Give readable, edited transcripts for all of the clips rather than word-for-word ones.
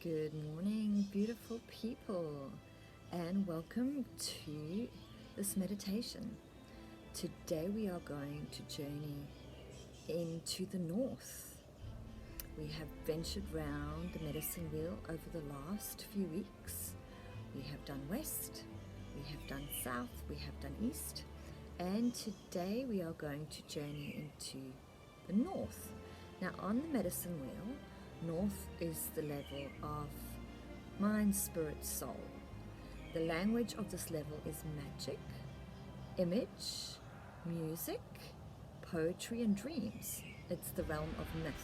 Good morning, beautiful people, and welcome to this meditation. Today we are going to journey into the north. We have ventured round the medicine wheel over the last few weeks. We have done west, we have done south, we have done east, and today we are going to journey into the north. Now on the medicine wheel, north is the level of mind, spirit, soul. The language of this level is magic, image, music, poetry, and dreams. It's the realm of myth,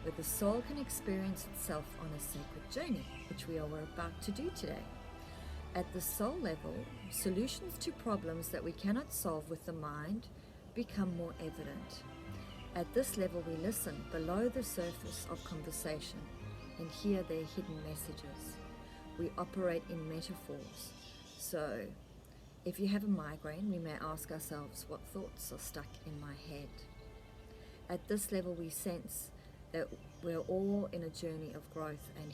where the soul can experience itself on a sacred journey, which we are about to do today. At the soul level, solutions to problems that we cannot solve with the mind become more evident. At this level, we listen below the surface of conversation and hear their hidden messages. We operate in metaphors. So, if you have a migraine, we may ask ourselves, what thoughts are stuck in my head? At this level, we sense that we're all in a journey of growth and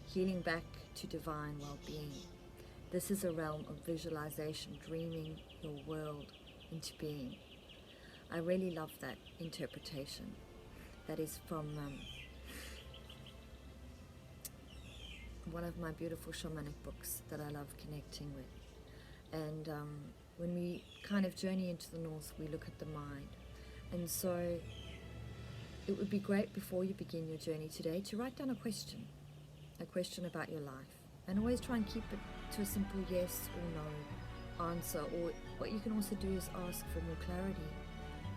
healing back to divine well-being. This is a realm of visualization, dreaming your world into being. I really love that interpretation. That is from one of my beautiful shamanic books that I love connecting with. And when we kind of journey into the north, we look at the mind. And so it would be great before you begin your journey today to write down a question about your life. And always try and keep it to a simple yes or no answer. Or what you can also do is ask for more clarity.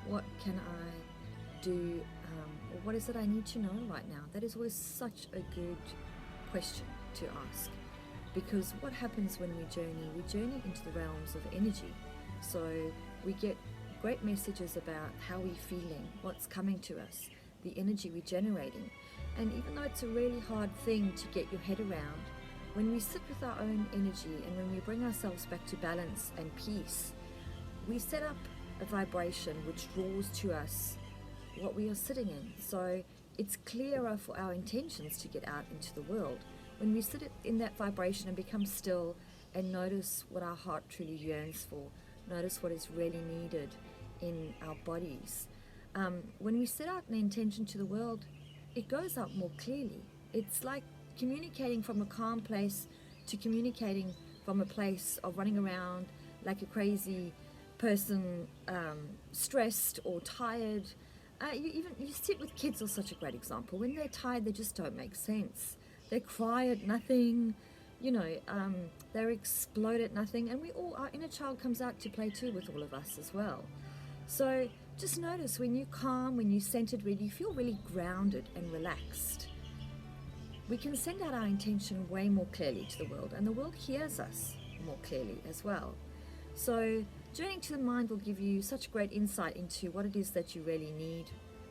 What can I do, or what is it I need to know right now? That is always such a good question to ask, because what happens when we journey into the realms of energy. So we get great messages about how we're feeling, what's coming to us, the energy we're generating. And even though it's a really hard thing to get your head around, when we sit with our own energy and when we bring ourselves back to balance and peace, we set up a vibration which draws to us what we are sitting in. So it's clearer for our intentions to get out into the world. When we sit in that vibration and become still and notice what our heart truly yearns for, notice what is really needed in our bodies. When we set out an intention to the world, it goes out more clearly. It's like communicating from a calm place to communicating from a place of running around like a crazy person, stressed or tired. You sit with kids are such a great example. When they're tired, they just don't make sense. They cry at nothing, they're explode at nothing, and our inner child comes out to play too with all of us as well. So just notice when you're calm, when you're centered, when you feel really grounded and relaxed, we can send out our intention way more clearly to the world, and the world hears us more clearly as well. So journeying to the mind will give you such great insight into what it is that you really need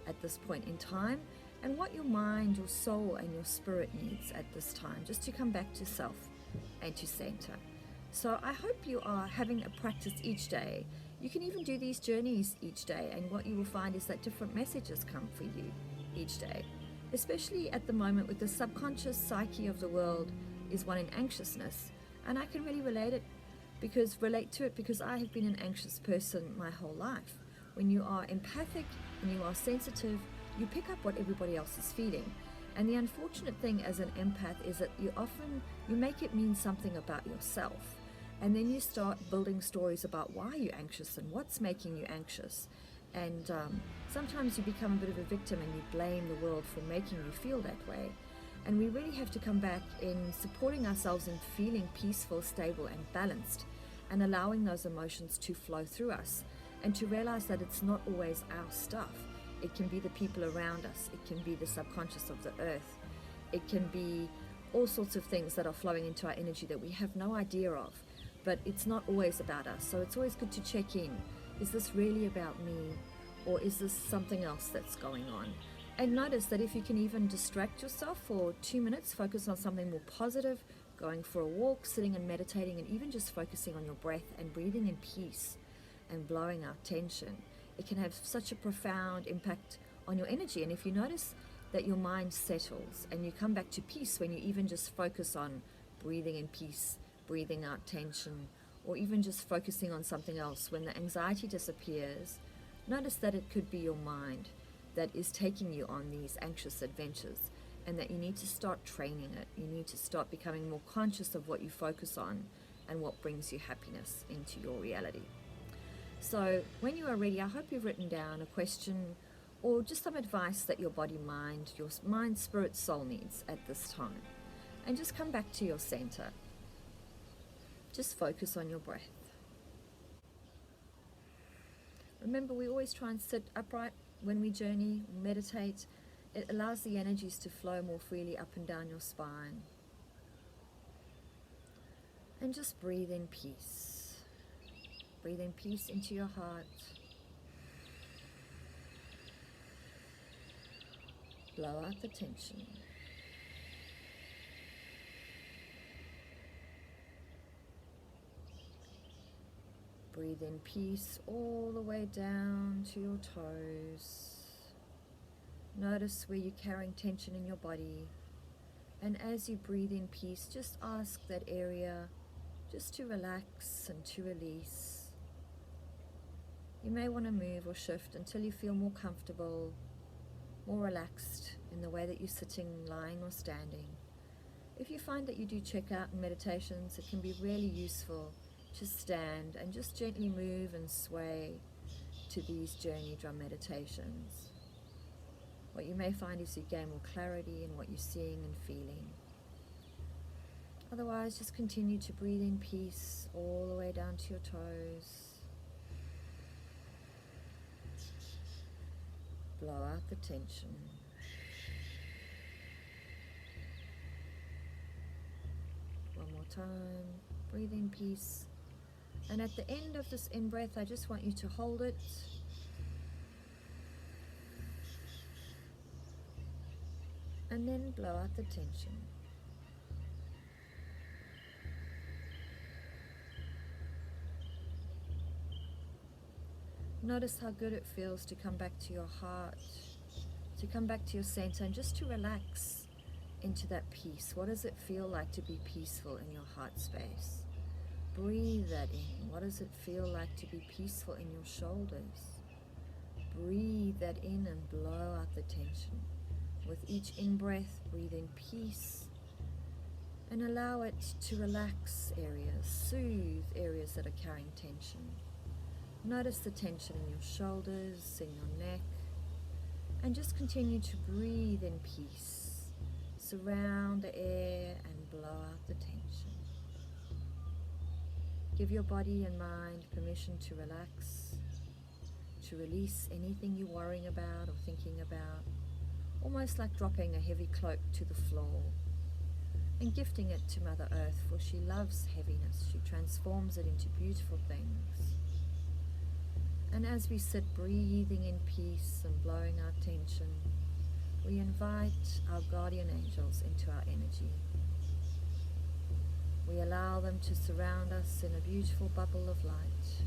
at this point in time, and what your mind, your soul, and your spirit needs at this time, just to come back to self and to center. So I hope you are having a practice each day. You can even do these journeys each day, and what you will find is that different messages come for you each day. Especially at the moment, with the subconscious psyche of the world is one in anxiousness, and I can really relate to it because I have been an anxious person my whole life. When you are empathic and you are sensitive, you pick up what everybody else is feeling. And the unfortunate thing as an empath is that you make it mean something about yourself. And then you start building stories about why you're anxious and what's making you anxious. And sometimes you become a bit of a victim and you blame the world for making you feel that way. And we really have to come back in supporting ourselves in feeling peaceful, stable, and balanced, and allowing those emotions to flow through us, and to realize that it's not always our stuff. It can be the people around us. It can be the subconscious of the earth. It can be all sorts of things that are flowing into our energy that we have no idea of, but it's not always about us. So it's always good to check in. Is this really about me, or is this something else that's going on? And notice that if you can even distract yourself for 2 minutes, focus on something more positive, going for a walk, sitting and meditating, and even just focusing on your breath and breathing in peace and blowing out tension, it can have such a profound impact on your energy. And if you notice that your mind settles and you come back to peace when you even just focus on breathing in peace, breathing out tension, or even just focusing on something else. When the anxiety disappears, notice that it could be your mind that is taking you on these anxious adventures, and that you need to start training it. You need to start becoming more conscious of what you focus on and what brings you happiness into your reality. So when you are ready, I hope you've written down a question or just some advice that your body, mind, your mind, spirit, soul needs at this time. And just come back to your center. Just focus on your breath. Remember, we always try and sit upright when we journey, meditate. It allows the energies to flow more freely up and down your spine. And just breathe in peace. Breathe in peace into your heart. Blow out the tension. Breathe in peace all the way down to your toes. Notice where you're carrying tension in your body. And as you breathe in peace, just ask that area just to relax and to release. You may want to move or shift until you feel more comfortable, more relaxed in the way that you're sitting, lying, or standing. If you find that you do check out in meditations, it can be really useful to stand and just gently move and sway to these journey drum meditations. What you may find is you gain more clarity in what you're seeing and feeling. Otherwise, just continue to breathe in peace all the way down to your toes. Blow out the tension. One more time. Breathe in peace. And at the end of this in-breath, I just want you to hold it. And then blow out the tension. Notice how good it feels to come back to your heart, to come back to your center, and just to relax into that peace. What does it feel like to be peaceful in your heart space? Breathe that in. What does it feel like to be peaceful in your shoulders? Breathe that in and blow out the tension. With each in-breath, breathe in peace and allow it to relax areas, soothe areas that are carrying tension. Notice the tension in your shoulders, in your neck, and just continue to breathe in peace. Surround the air and blow out the tension. Give your body and mind permission to relax, to release anything you're worrying about or thinking about, almost like dropping a heavy cloak to the floor and gifting it to Mother Earth, for she loves heaviness. She transforms it into beautiful things. And as we sit breathing in peace and blowing out tension, we invite our guardian angels into our energy. We allow them to surround us in a beautiful bubble of light.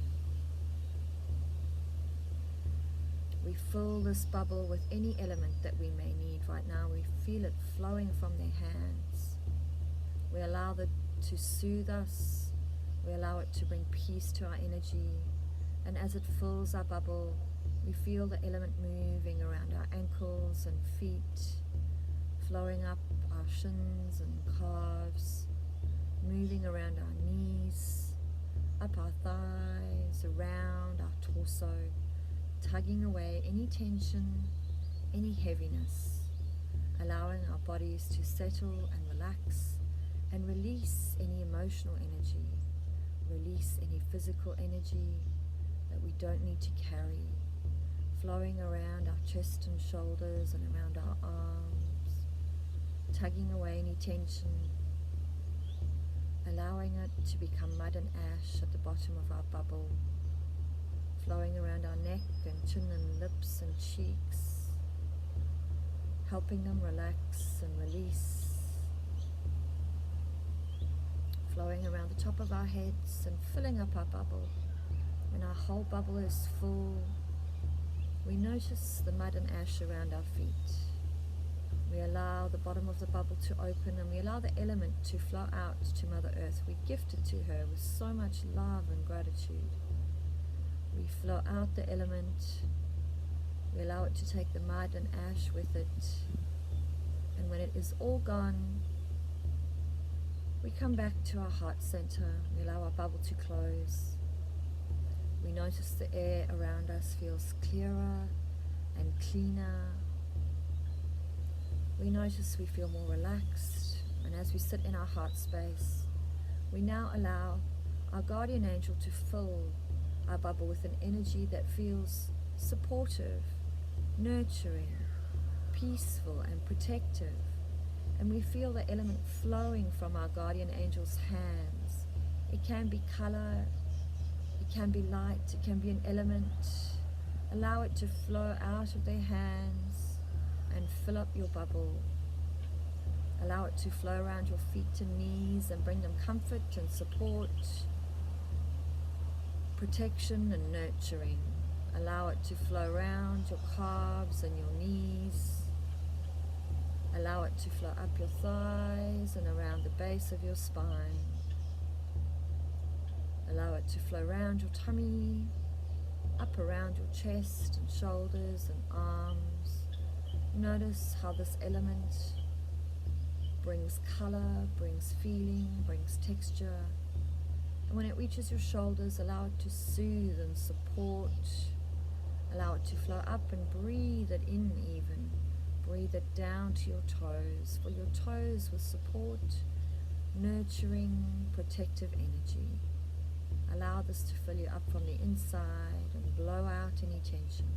We fill this bubble with any element that we may need. Right now we feel it flowing from their hands. We allow it to soothe us. We allow it to bring peace to our energy. And as it fills our bubble, we feel the element moving around our ankles and feet, flowing up our shins and calves, moving around our knees, up our thighs, around our torso, tugging away any tension, any heaviness, allowing our bodies to settle and relax and release any emotional energy, release any physical energy that we don't need to carry, flowing around our chest and shoulders and around our arms, tugging away any tension, allowing it to become mud and ash at the bottom of our bubble, flowing around our neck and chin and lips and cheeks, helping them relax and release, flowing around the top of our heads and filling up our bubble. When our whole bubble is full, we notice the mud and ash around our feet. We allow the bottom of the bubble to open, and we allow the element to flow out to Mother Earth. We gift it to her with so much love and gratitude. We flow out the element. We allow it to take the mud and ash with it. And when it is all gone, we come back to our heart center. We allow our bubble to close. We notice the air around us feels clearer and cleaner. We notice we feel more relaxed, and as we sit in our heart space, we now allow our guardian angel to fill our bubble with an energy that feels supportive, nurturing, peaceful, and protective. And we feel the element flowing from our guardian angel's hands. It can be color, it can be light, it can be an element. Allow it to flow out of their hands and fill up your bubble. Allow it to flow around your feet and knees and bring them comfort and support, protection and nurturing. Allow it to flow around your calves and your knees. Allow it to flow up your thighs and around the base of your spine. Allow it to flow around your tummy, up around your chest and shoulders and arms. Notice how this element brings color, brings feeling, brings texture. And when it reaches your shoulders, allow it to soothe and support. Allow it to flow up and breathe it in even. Breathe it down to your toes. Fill your toes with support, nurturing, protective energy. Allow this to fill you up from the inside and blow out any tension.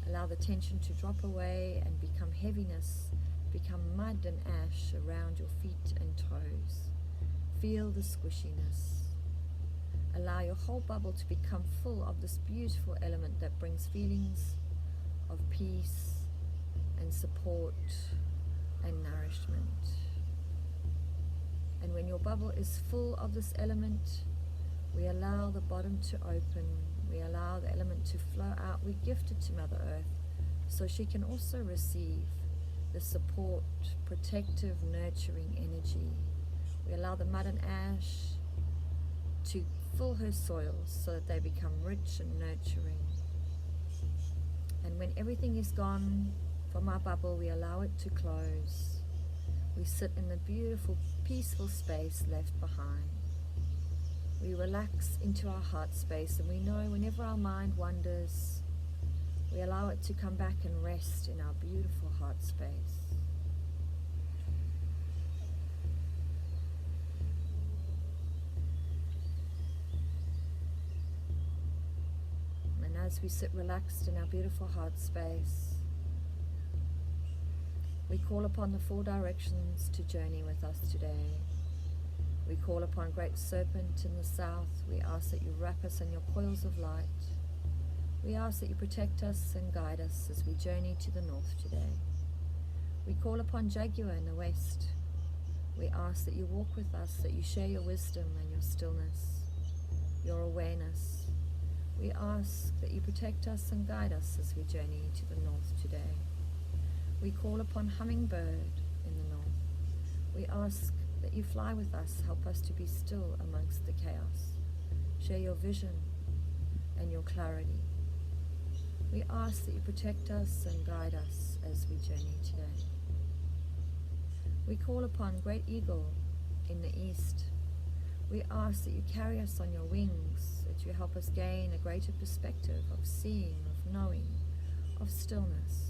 Allow the tension to drop away and become heaviness, become mud and ash around your feet and toes. Feel the squishiness. Allow your whole bubble to become full of this beautiful element that brings feelings of peace and support and nourishment. And when your bubble is full of this element, we allow the bottom to open. We allow the element to flow out. We gift it to Mother Earth so she can also receive the support, protective, nurturing energy. We allow the mud and ash to fill her soils so that they become rich and nurturing. And when everything is gone from our bubble, we allow it to close. We sit in the beautiful, peaceful space left behind. We relax into our heart space, and we know whenever our mind wanders, we allow it to come back and rest in our beautiful heart space. And as we sit relaxed in our beautiful heart space, we call upon the four directions to journey with us today. We call upon Great Serpent in the south. We ask that you wrap us in your coils of light. We ask that you protect us and guide us as we journey to the north today. We call upon Jaguar in the west. We ask that you walk with us, that you share your wisdom and your stillness, your awareness. We ask that you protect us and guide us as we journey to the north today. We call upon Hummingbird in the north. We ask that you fly with us, help us to be still amongst the chaos. Share your vision and your clarity. We ask that you protect us and guide us as we journey today. We call upon Great Eagle in the east. We ask that you carry us on your wings, that you help us gain a greater perspective of seeing, of knowing, of stillness.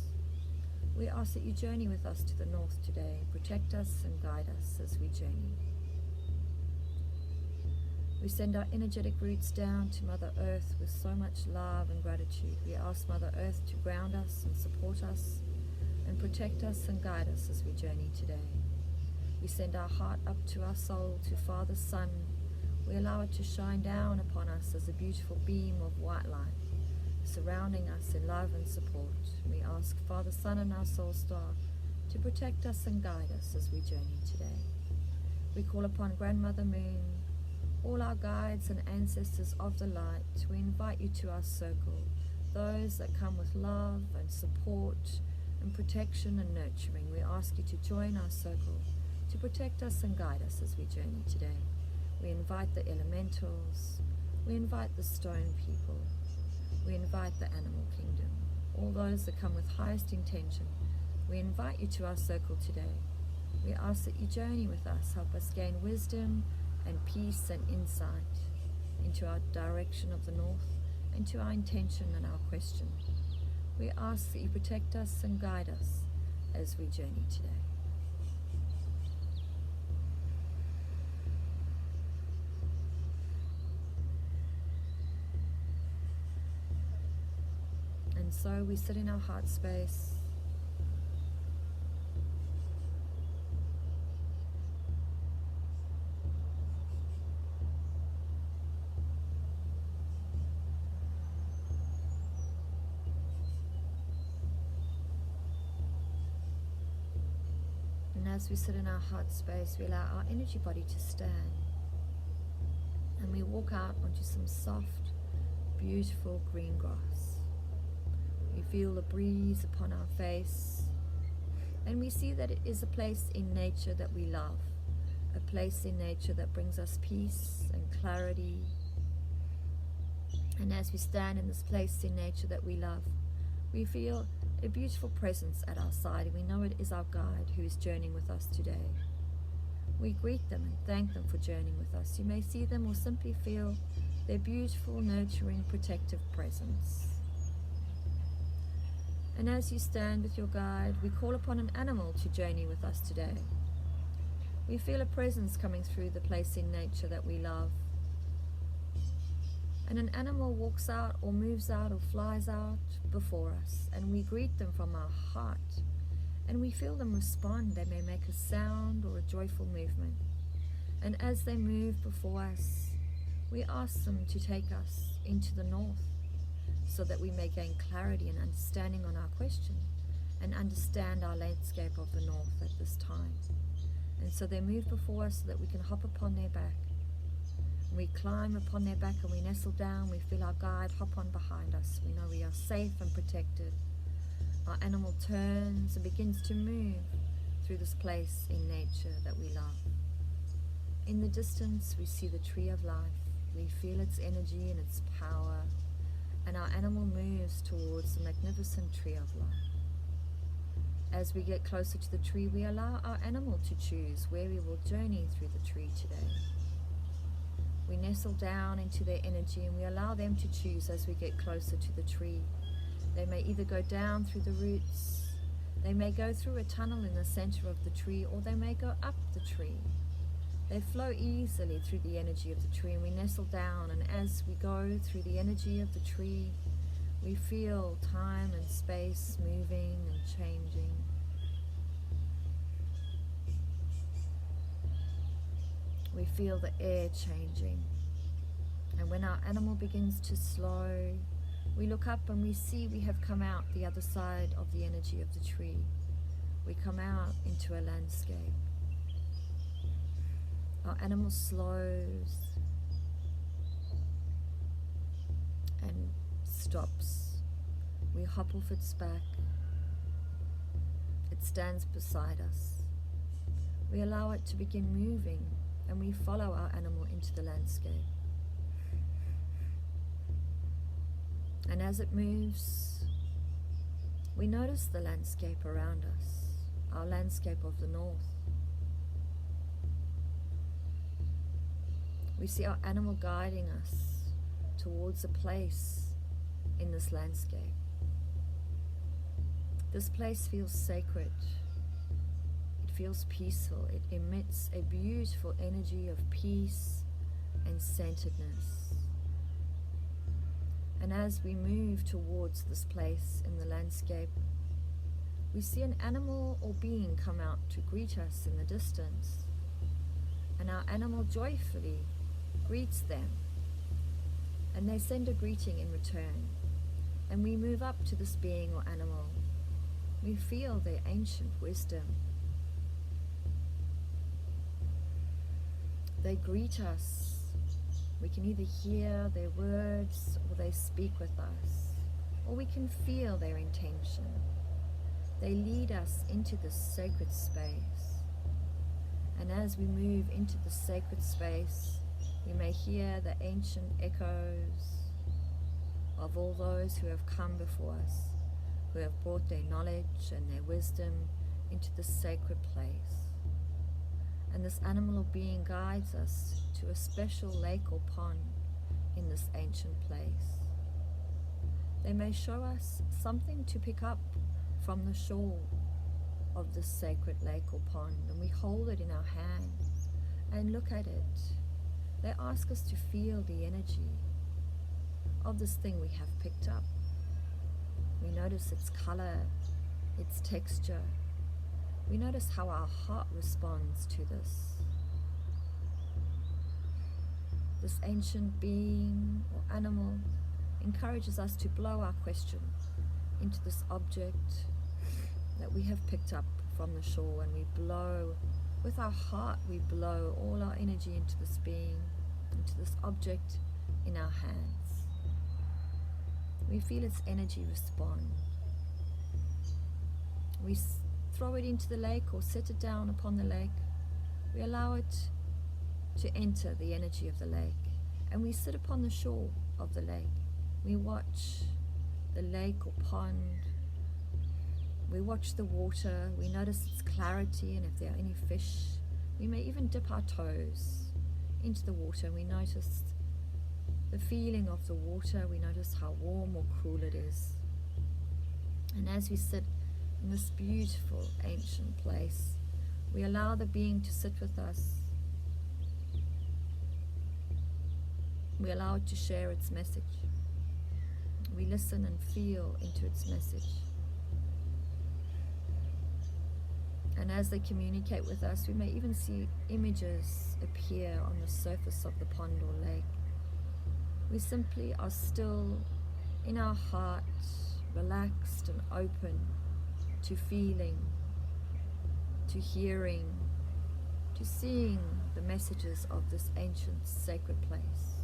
We ask that you journey with us to the north today, protect us and guide us as we journey. We send our energetic roots down to Mother Earth with so much love and gratitude. We ask Mother Earth to ground us and support us and protect us and guide us as we journey today. We send our heart up to our soul, to Father Sun. We allow it to shine down upon us as a beautiful beam of white light, surrounding us in love and support. We ask Father Sun and our soul star to protect us and guide us as we journey today. We call upon Grandmother Moon, all our guides and ancestors of the light. We invite you to our circle, those that come with love and support, and protection and nurturing. We ask you to join our circle, to protect us and guide us as we journey today. We invite the elementals, we invite the stone people, we invite the animal kingdom, all those that come with highest intention. We invite you to our circle today. We ask that you journey with us, help us gain wisdom and peace and insight into our direction of the north, into our intention and our question. We ask that you protect us and guide us as we journey today. And so we sit in our heart space, and as we sit in our heart space, we allow our energy body to stand, and we walk out onto some soft, beautiful green grass. We feel the breeze upon our face, and we see that it is a place in nature that we love, a place in nature that brings us peace and clarity. And as we stand in this place in nature that we love, we feel a beautiful presence at our side, and we know it is our guide who is journeying with us today. We greet them and thank them for journeying with us. You may see them or simply feel their beautiful, nurturing, protective presence. And as you stand with your guide, we call upon an animal to journey with us today. We feel a presence coming through the place in nature that we love. And an animal walks out or moves out or flies out before us, and we greet them from our heart. And we feel them respond. They may make a sound or a joyful movement. And as they move before us, we ask them to take us into the north, so that we may gain clarity and understanding on our question and understand our landscape of the north at this time. And so they move before us so that we can hop upon their back. And we climb upon their back and we nestle down. We feel our guide hop on behind us. We know we are safe and protected. Our animal turns and begins to move through this place in nature that we love. In the distance, we see the tree of life. We feel its energy and its power. And our animal moves towards the magnificent tree of life. As we get closer to the tree, we allow our animal to choose where we will journey through the tree today. We nestle down into their energy and we allow them to choose as we get closer to the tree. They may either go down through the roots, they may go through a tunnel in the center of the tree, or they may go up the tree. They flow easily through the energy of the tree, and we nestle down, and as we go through the energy of the tree, we feel time and space moving and changing. We feel the air changing. And when our animal begins to slow, we look up and we see we have come out the other side of the energy of the tree. We come out into a landscape. Our animal slows and stops. We hop off its back. It stands beside us. We allow it to begin moving, and we follow our animal into the landscape. And as it moves, we notice the landscape around us, our landscape of the north. We see our animal guiding us towards a place in this landscape. This place feels sacred. It feels peaceful. It emits a beautiful energy of peace and centeredness. And as we move towards this place in the landscape, we see an animal or being come out to greet us in the distance. And our animal joyfully greets them, and they send a greeting in return, and we move up to this being or animal. We feel their ancient wisdom. They greet us. We can either hear their words or they speak with us, or we can feel their intention. They lead us into this sacred space. And as we move into the sacred space, we may hear the ancient echoes of all those who have come before us, who have brought their knowledge and their wisdom into this sacred place. And this animal or being guides us to a special lake or pond in this ancient place. They may show us something to pick up from the shore of this sacred lake or pond, and we hold it in our hands and look at it. They ask us to feel the energy of this thing we have picked up. We notice its color, its texture. We notice how our heart responds to this. This ancient being or animal encourages us to blow our question into this object that we have picked up from the shore, and we blow with our heart, we blow all our energy into this being, into this object in our hands. We feel its energy respond. We throw it into the lake or set it down upon the lake. We allow it to enter the energy of the lake, and we sit upon the shore of the lake. We watch the lake or pond. We watch the water. We notice its clarity, and if there are any fish, we may even dip our toes into the water, and we notice the feeling of the water. We notice how warm or cool it is. And as we sit in this beautiful ancient place, we allow the being to sit with us. We allow it to share its message. We listen and feel into its message. And as they communicate with us, we may even see images appear on the surface of the pond or lake. We simply are still in our heart, relaxed and open to feeling, to hearing, to seeing the messages of this ancient sacred place.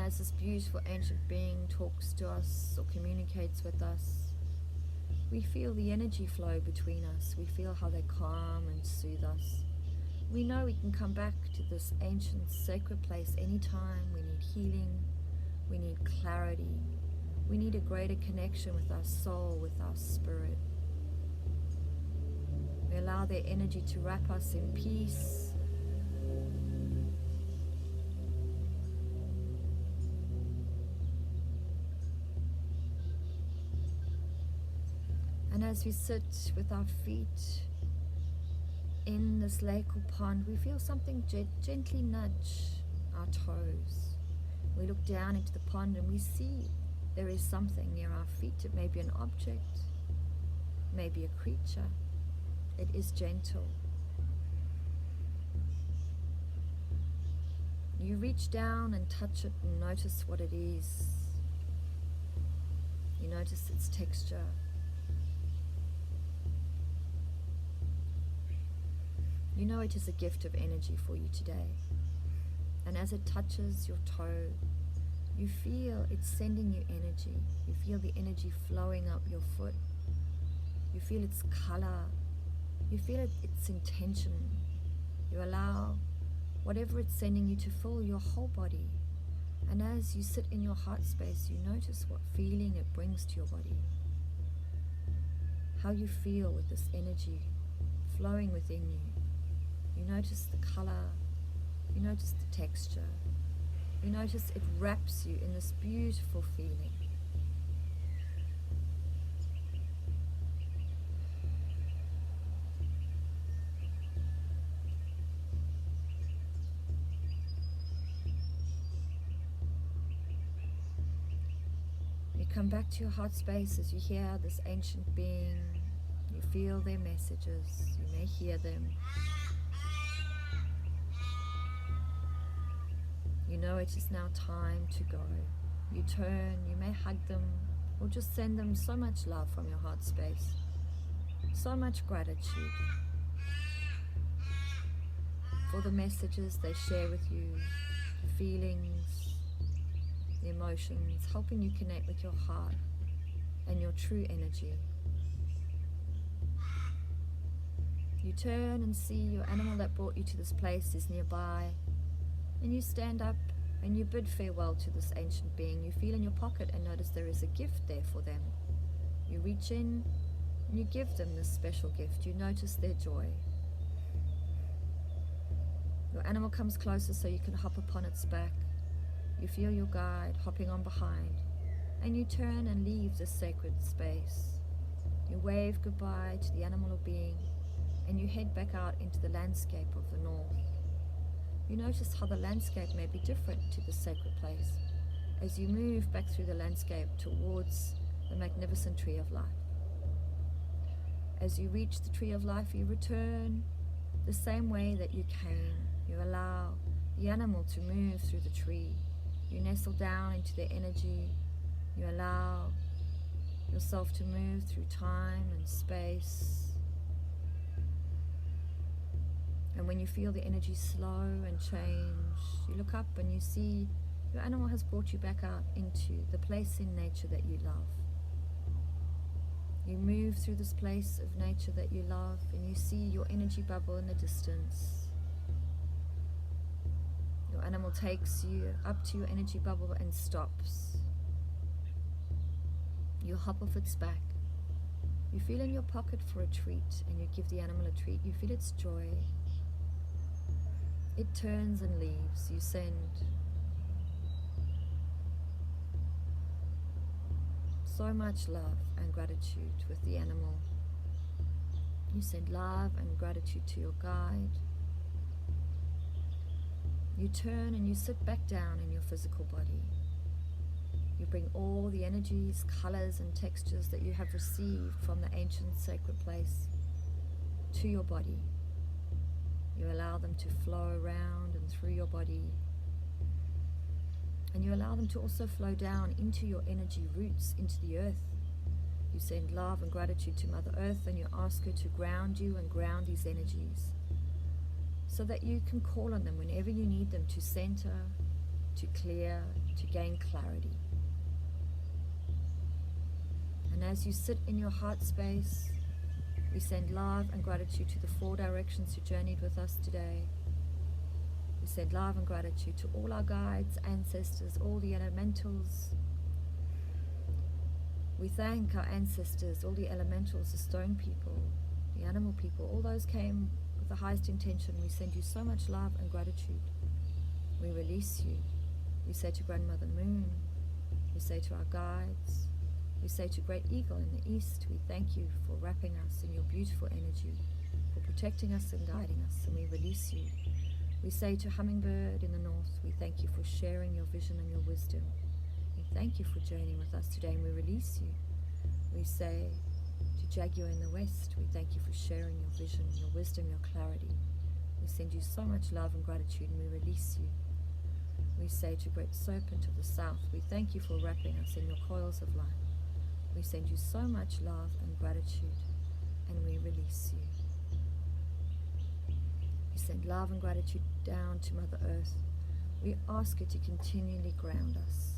As this beautiful ancient being talks to us or communicates with us, we feel the energy flow between us. We feel how they calm and soothe us. We know we can come back to this ancient sacred place anytime we need healing, we need clarity, we need a greater connection with our soul, with our spirit. We allow their energy to wrap us in peace. And as we sit with our feet in this lake or pond, we feel something gently nudge our toes. We look down into the pond and we see there is something near our feet. It may be an object, maybe a creature. It is gentle. You reach down and touch it and notice what it is. You notice its texture. You know it is a gift of energy for you today. And as it touches your toe, you feel it's sending you energy. You feel the energy flowing up your foot. You feel its color. You feel its intention. You allow whatever it's sending you to fill your whole body. And as you sit in your heart space, you notice what feeling it brings to your body. How you feel with this energy flowing within you. You notice the color, you notice the texture, you notice it wraps you in this beautiful feeling. come back to your heart space as you hear this ancient being. You feel their messages. You may hear them. You know it is now time to go. You turn, you may hug them, or just send them so much love from your heart space. So much gratitude for the messages they share with you, the feelings, the emotions, helping you connect with your heart and your true energy. You turn and see your animal that brought you to this place is nearby, and you stand up and you bid farewell to this ancient being. You feel in your pocket and notice there is a gift there for them. You reach in and you give them this special gift. You notice their joy. Your animal comes closer so you can hop upon its back. You feel your guide hopping on behind, and you turn and leave this sacred space. You wave goodbye to the animal or being, and you head back out into the landscape of the north. You notice how the landscape may be different to the sacred place as you move back through the landscape towards the magnificent tree of life. As you reach the tree of life, you return the same way that you came. You allow the animal to move through the tree. You nestle down into their energy. You allow yourself to move through time and space. And when you feel the energy slow and change, you look up and you see your animal has brought you back out into the place in nature that you love. You move through this place of nature that you love, and you see your energy bubble in the distance. Your animal takes you up to your energy bubble and stops. You hop off its back. You feel in your pocket for a treat, and you give the animal a treat. You feel its joy. It turns and leaves. You send so much love and gratitude with the animal. You send love and gratitude to your guide. You turn and you sit back down in your physical body. You bring all the energies, colors, and textures that you have received from the ancient sacred place to your body. You allow them to flow around and through your body. And you allow them to also flow down into your energy roots, into the earth. You send love and gratitude to Mother Earth, and you ask her to ground you and ground these energies so that you can call on them whenever you need them to center, to clear, to gain clarity. And as you sit in your heart space, we send love and gratitude to the 4 directions who journeyed with us today. We send love and gratitude to all our guides, ancestors, all the elementals. We thank our ancestors, all the elementals, the stone people, the animal people, all those came with the highest intention. We send you so much love and gratitude. We release you. We say to Grandmother Moon, we say to our guides, we say to Great Eagle in the east, we thank you for wrapping us in your beautiful energy, for protecting us and guiding us, and we release you. We say to Hummingbird in the north, we thank you for sharing your vision and your wisdom. We thank you for journeying with us today, and we release you. We say to Jaguar in the west, we thank you for sharing your vision, your wisdom, your clarity. We send you so much love and gratitude, and we release you. We say to Great Serpent of the south, we thank you for wrapping us in your coils of light. We send you so much love and gratitude, and we release you. We send love and gratitude down to Mother Earth. We ask her to continually ground us.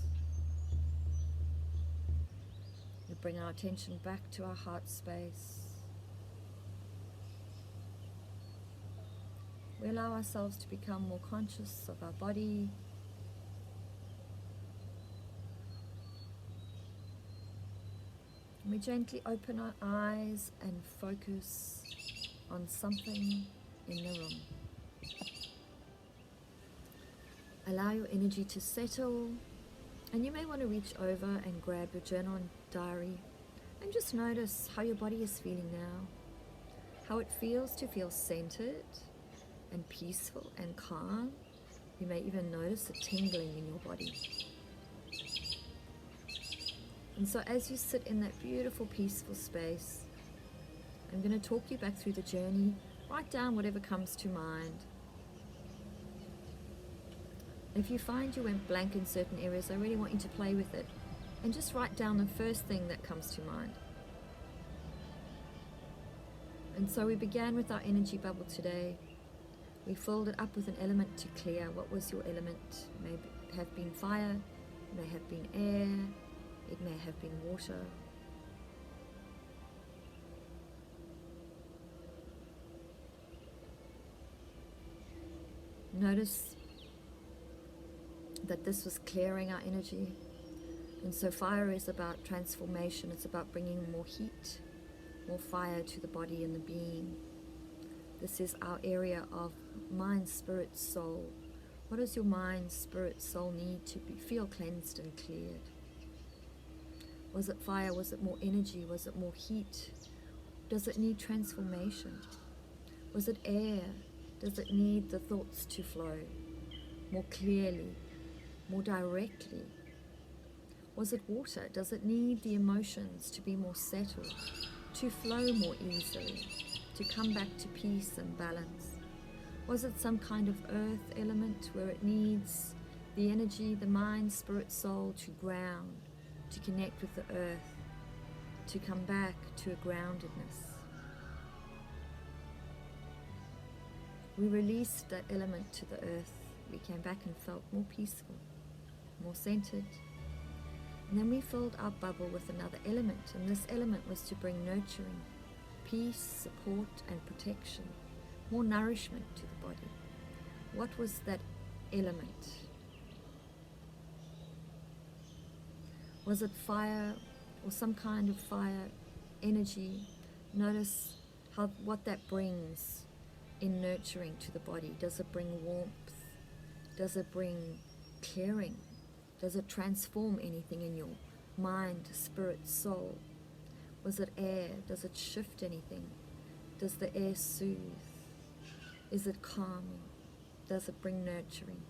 We bring our attention back to our heart space. We allow ourselves to become more conscious of our body, we gently open our eyes and focus on something in the room. Allow your energy to settle, and you may want to reach over and grab your journal and diary and just notice how your body is feeling now, how it feels to feel centered and peaceful and calm. You may even notice a tingling in your body. And so as you sit in that beautiful, peaceful space, I'm going to talk you back through the journey. Write down whatever comes to mind. If you find you went blank in certain areas, I really want you to play with it. And just write down the first thing that comes to mind. And so we began with our energy bubble today. We filled it up with an element to clear. What was your element? It may have been fire, it may have been air, it may have been water. Notice that this was clearing our energy. And so fire is about transformation. It's about bringing more heat, more fire to the body and the being. This is our area of mind, spirit, soul. What does your mind, spirit, soul need to feel cleansed and cleared? Was it fire? Was it more energy? Was it more heat? Does it need transformation? Was it air? Does it need the thoughts to flow more clearly, more directly? Was it water? Does it need the emotions to be more settled, to flow more easily, to come back to peace and balance? Was it some kind of earth element where it needs the energy, the mind, spirit, soul to ground, to connect with the earth, to come back to a groundedness? We released that element to the earth. We came back and felt more peaceful, more centered. And then we filled our bubble with another element, and this element was to bring nurturing, peace, support, and protection, more nourishment to the body. What was that element? Was it fire or some kind of fire energy? Notice what that brings in nurturing to the body. Does it bring warmth? Does it bring clearing? Does it transform anything in your mind, spirit, soul? Was it air? Does it shift anything? Does the air soothe? Is it calming? Does it bring nurturing?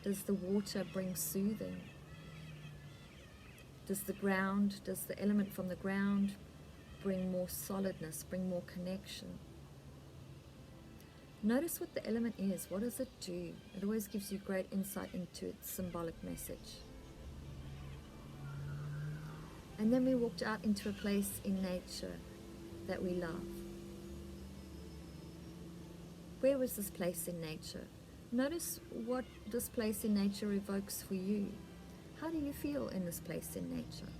Does the water bring soothing? Does the element from the ground bring more solidness, bring more connection? Notice what the element is. What does it do? It always gives you great insight into its symbolic message. And then we walked out into a place in nature that we love. Where was this place in nature? Notice what this place in nature evokes for you. How do you feel in this place in nature?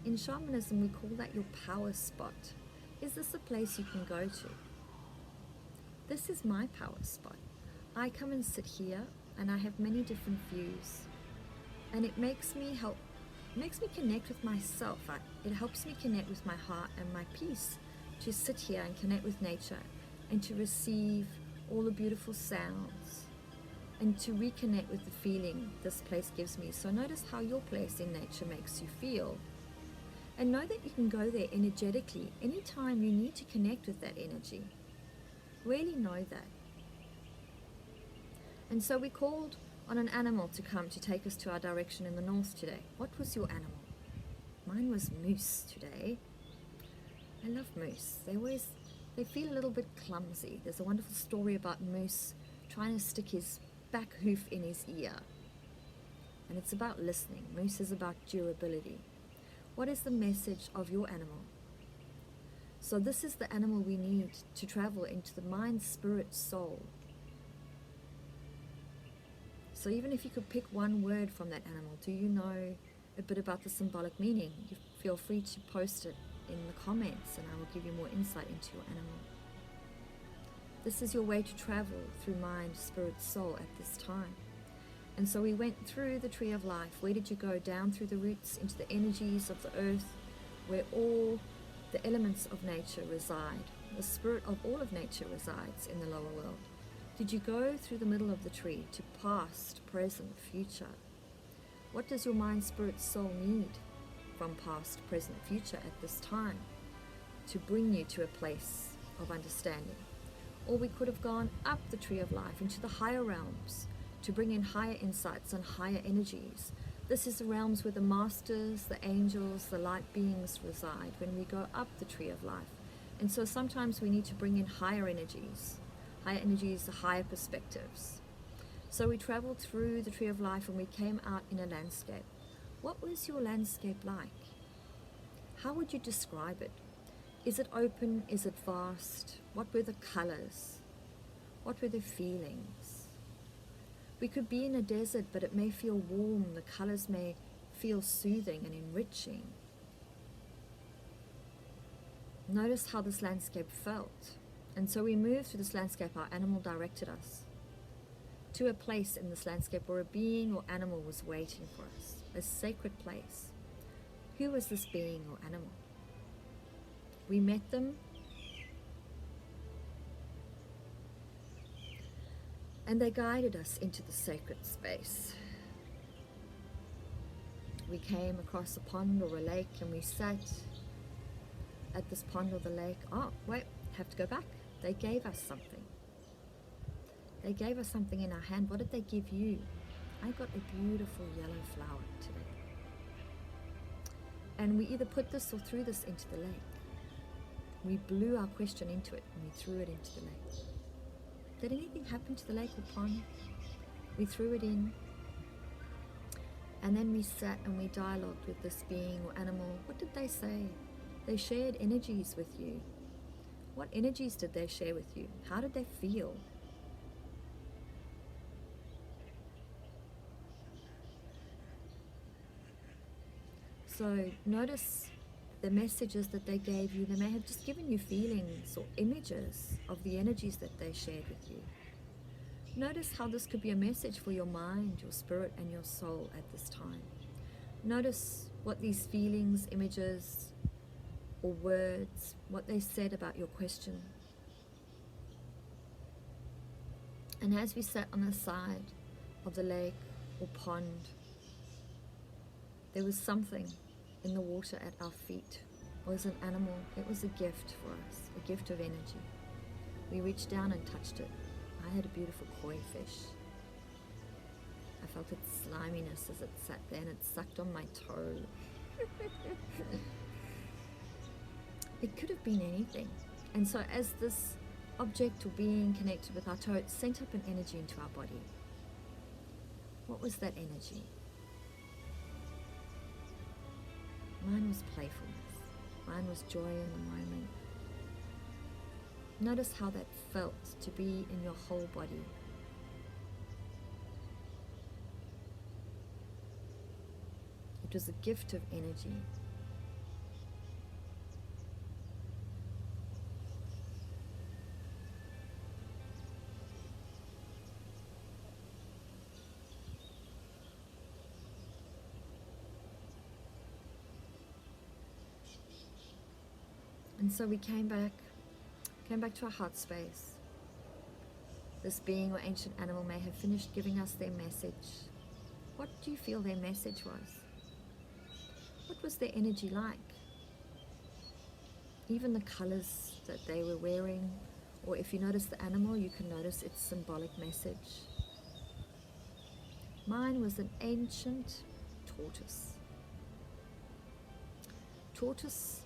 In shamanism, we call that your power spot. Is this a place you can go to? This is my power spot. I come and sit here and I have many different views, and it makes me connect with myself. It helps me connect with my heart and my peace to sit here and connect with nature and to receive all the beautiful sounds and to reconnect with the feeling this place gives me. So notice how your place in nature makes you feel, and know that you can go there energetically anytime you need to connect with that energy. Really know that. And so we called on an animal to come to take us to our direction in the north today. What was your animal? Mine was moose today. I love moose. They feel a little bit clumsy. There's a wonderful story about moose trying to stick his back hoof in his ear. And it's about listening. Moose is about durability. What is the message of your animal? So this is the animal we need to travel into the mind, spirit, soul. So even if you could pick one word from that animal, do you know a bit about the symbolic meaning? You feel free to post it in the comments and I will give you more insight into your animal. This is your way to travel through mind, spirit, soul at this time. And so we went through the tree of life. Where did you go? Down through the roots into the energies of the earth, where all the elements of nature reside. The spirit of all of nature resides in the lower world. Did you go through the middle of the tree to past, present, future? What does your mind, spirit, soul need from past, present, future at this time to bring you to a place of understanding? Or we could have gone up the tree of life into the higher realms to bring in higher insights and higher energies. This is the realms where the masters, the angels, the light beings reside when we go up the tree of life. And so sometimes we need to bring in higher energies, higher perspectives. So we traveled through the tree of life and we came out in a landscape. What was your landscape like? How would you describe it? Is it open? Is it vast? What were the colors? What were the feelings? We could be in a desert, but it may feel warm. The colors may feel soothing and enriching. Notice how this landscape felt. And so we moved through this landscape. Our animal directed us to a place in this landscape where a being or animal was waiting for us, a sacred place. Who was this being or animal? We met them, and they guided us into the sacred space. We came across a pond or a lake, and we sat at this pond or the lake. Oh, wait, have to go back. They gave us something. They gave us something in our hand. What did they give you? I got a beautiful yellow flower today. And we either put this or threw this into the lake. We blew our question into it and we threw it into the lake. Did anything happen to the lake or pond? We threw it in. And then we sat and we dialogued with this being or animal. What did they say? They shared energies with you. What energies did they share with you? How did they feel? So notice the messages that they gave you. They may have just given you feelings or images of the energies that they shared with you. Notice how this could be a message for your mind, your spirit, and your soul at this time. Notice what these feelings, images, or words, what they said about your question. And as we sat on the side of the lake or pond, there was something in the water at our feet. It was an animal. It was a gift for us, a gift of energy. We reached down and touched it. I had a beautiful koi fish. I felt its sliminess as it sat there and it sucked on my toe. It could have been anything. And so as this object or being connected with our toe, it sent up an energy into our body. What was that energy? Mine was playfulness. Mine was joy in the moment. Notice how that felt to be in your whole body. It was a gift of energy. And so we came back to our heart space. This being or ancient animal may have finished giving us their message. What do you feel their message was? What was their energy like? Even the colors that they were wearing, or if you notice the animal, you can notice its symbolic message. Mine was an ancient tortoise. Tortoise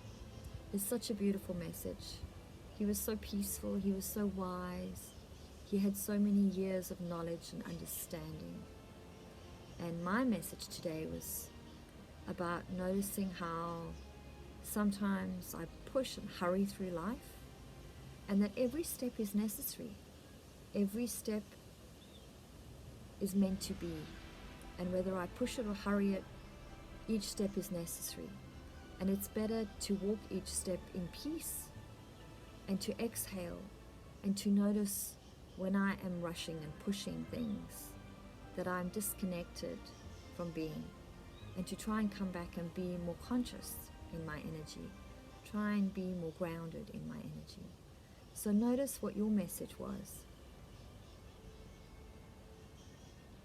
is such a beautiful message. He was so peaceful, he was so wise, he had so many years of knowledge and understanding. And my message today was about noticing how sometimes I push and hurry through life, and that every step is necessary. Every step is meant to be. And whether I push it or hurry it, each step is necessary. And it's better to walk each step in peace and to exhale and to notice when I am rushing and pushing things that I'm disconnected from being, and to try and come back and be more conscious in my energy, try and be more grounded in my energy. So notice what your message was.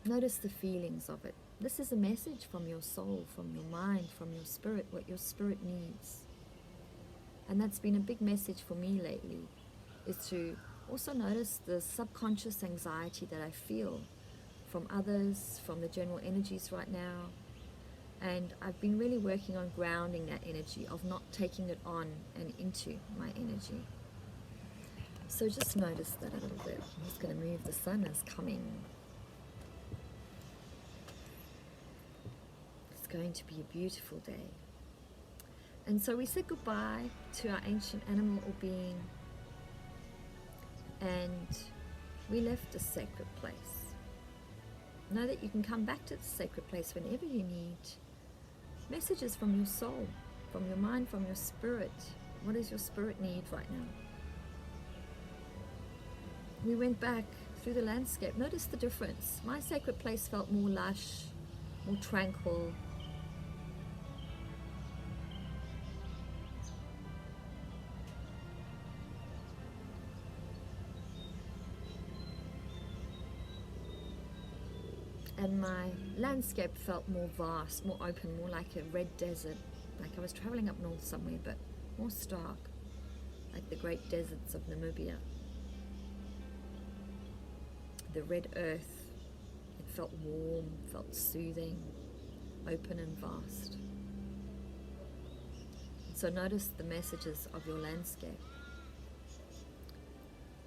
Notice the feelings of it. This is a message from your soul, from your mind, from your spirit, what your spirit needs. And that's been a big message for me lately, is to also notice the subconscious anxiety that I feel from others, from the general energies right now, And I've been really working on grounding that energy, of not taking it on and into my energy. So just notice that a little bit. I'm just going to move. The sun is coming. It's going to be a beautiful day. And so we said goodbye to our ancient animal or being, and we left a sacred place. Know that you can come back to the sacred place whenever you need messages from your soul, from your mind, from your spirit. What does your spirit need right now? We went back through the landscape. Notice the difference. My sacred place felt more lush, more tranquil. And my landscape felt more vast, more open, more like a red desert, like I was traveling up north somewhere, but more stark, like the great deserts of Namibia. The red earth, it felt warm, felt soothing, open and vast. So notice the messages of your landscape.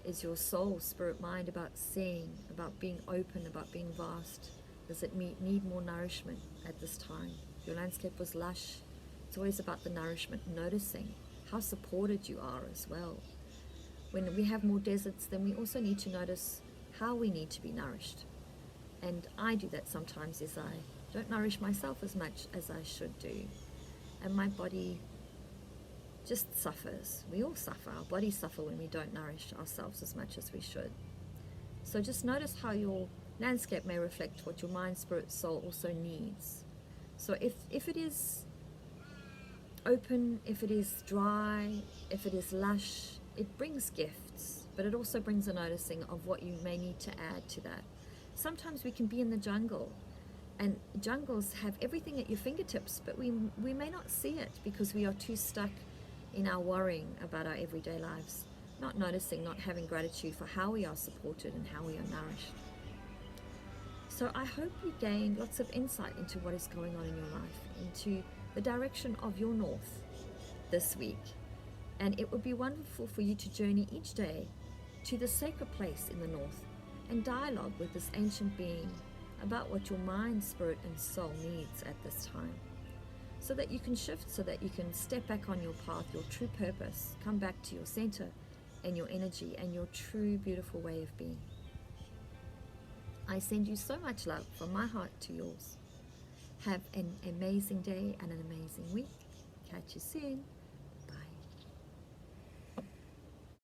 Is your soul, spirit, mind about seeing, about being open, about being vast? Does it need more nourishment at this time? Your landscape was lush. It's always about the nourishment, noticing how supported you are as well. When we have more deserts, then we also need to notice how we need to be nourished. And I do that sometimes, is I don't nourish myself as much as I should do. And my body just suffers. We all suffer. Our bodies suffer when we don't nourish ourselves as much as we should. So just notice how your landscape may reflect what your mind, spirit, soul also needs. So if it is open, if it is dry, if it is lush, it brings gifts, but it also brings a noticing of what you may need to add to that. Sometimes we can be in the jungle, and jungles have everything at your fingertips, but we may not see it because we are too stuck in our worrying about our everyday lives, not noticing, not having gratitude for how we are supported and how we are nourished. So I hope you gained lots of insight into what is going on in your life, into the direction of your north this week. And it would be wonderful for you to journey each day to the sacred place in the north and dialogue with this ancient being about what your mind, spirit, and soul needs at this time, so that you can shift, so that you can step back on your path, your true purpose, come back to your center and your energy and your true beautiful way of being. I send you so much love from my heart to yours. Have an amazing day and an amazing week. Catch you soon.